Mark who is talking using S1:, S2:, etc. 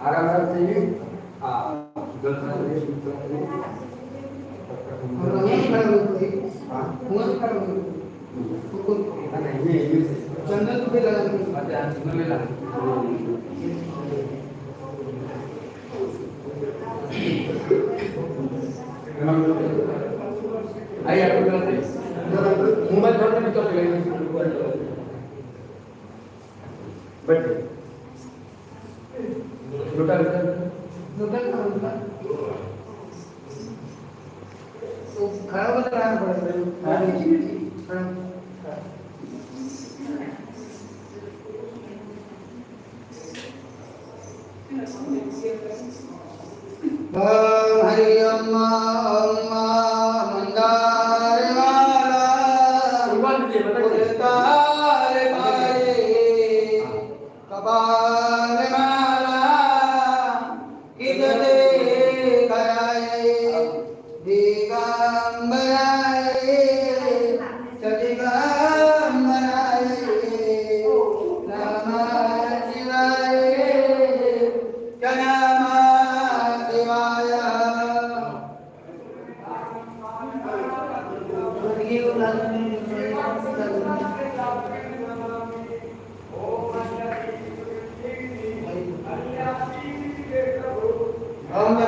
S1: आराम से ये हाँ
S2: चंदन तुम्हें लगा
S1: आई आपको मोबाइल छोड़ने में चले गए बैठे लोटा
S2: लोटा तो खराब हो रहा है हरि अम्मा अम्मा मंदार वाला उड़तार मारे कपाल माला किधरे कराए दिगंबराए सदिगंबराए नमः शिवाय नमः शिवाय